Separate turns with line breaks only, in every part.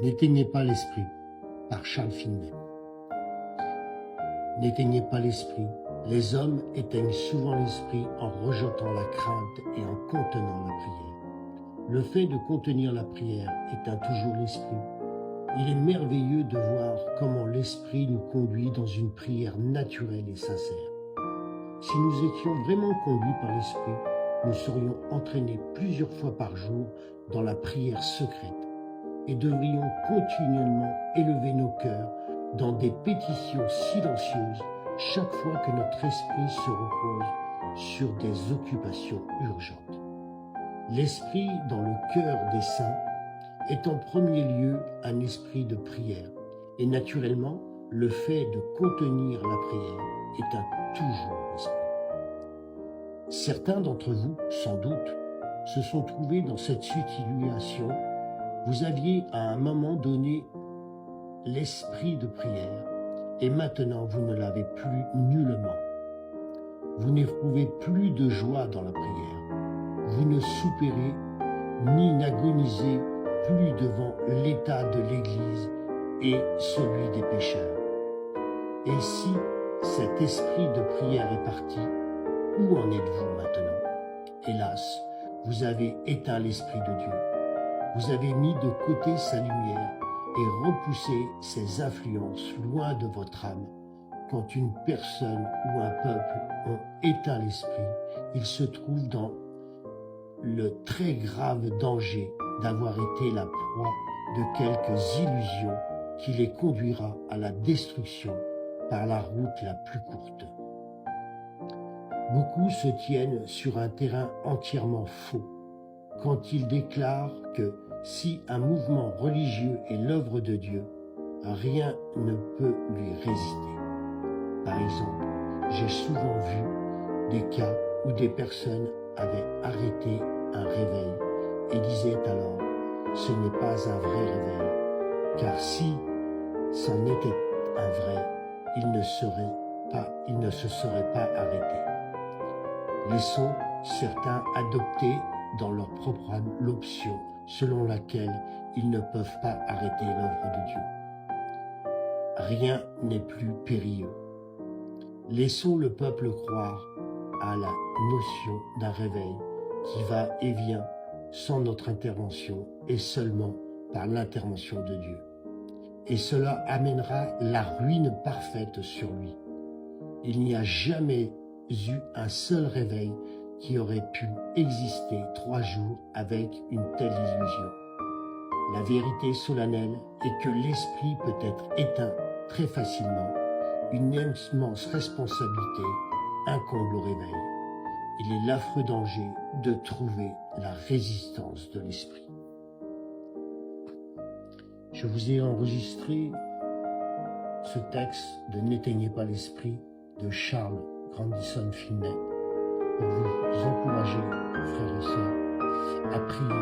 N'éteignez pas l'esprit, par Charles Finney. N'éteignez pas l'esprit. Les hommes éteignent souvent l'esprit en rejetant la crainte et en contenant la prière. Le fait de contenir la prière éteint toujours l'esprit. Il est merveilleux de voir comment l'esprit nous conduit dans une prière naturelle et sincère. Si nous étions vraiment conduits par l'esprit, nous serions entraînés plusieurs fois par jour dans la prière secrète et devrions continuellement élever nos cœurs dans des pétitions silencieuses chaque fois que notre esprit se repose sur des occupations urgentes. L'esprit dans le cœur des saints est en premier lieu un esprit de prière et naturellement, le fait de contenir la prière éteint toujours l'esprit. Certains d'entre vous, sans doute, se sont trouvés dans cette situation. Vous aviez à un moment donné l'esprit de prière et maintenant vous ne l'avez plus nullement. Vous n'éprouvez plus de joie dans la prière. Vous ne soupirez ni n'agonisez plus devant l'état de l'Église et celui des pécheurs. Et si cet esprit de prière est parti, où en êtes-vous maintenant? Hélas, vous avez éteint l'Esprit de Dieu. Vous avez mis de côté sa lumière et repoussé ses influences loin de votre âme. Quand une personne ou un peuple ont éteint l'Esprit, ils se trouvent dans le très grave danger d'avoir été la proie de quelques illusions qui les conduira à la destruction par la route la plus courte. Beaucoup se tiennent sur un terrain entièrement faux quand ils déclarent que si un mouvement religieux est l'œuvre de Dieu, rien ne peut lui résister. Par exemple, j'ai souvent vu des cas où des personnes avaient arrêté un réveil et disaient alors « ce n'est pas un vrai réveil, car si c'en était un vrai, il ne se serait pas arrêté ». Laissons certains adopter dans leur propre âme l'option selon laquelle ils ne peuvent pas arrêter l'œuvre de Dieu. Rien n'est plus périlleux. Laissons le peuple croire à la notion d'un réveil qui va et vient sans notre intervention et seulement par l'intervention de Dieu. Et cela amènera la ruine parfaite sur lui. Il n'y a jamais eu un seul réveil qui aurait pu exister 3 jours avec une telle illusion. La vérité solennelle est que l'esprit peut être éteint très facilement. Une immense responsabilité incombe au réveil. Il est l'affreux danger de trouver la résistance de l'esprit. Je vous ai enregistré ce texte de N'éteignez pas l'esprit de Charles Grandison Finney pour vous encourager, frères et sœurs, à prier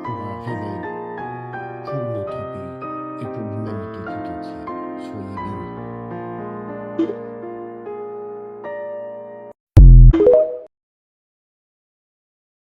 pour un réveil pour notre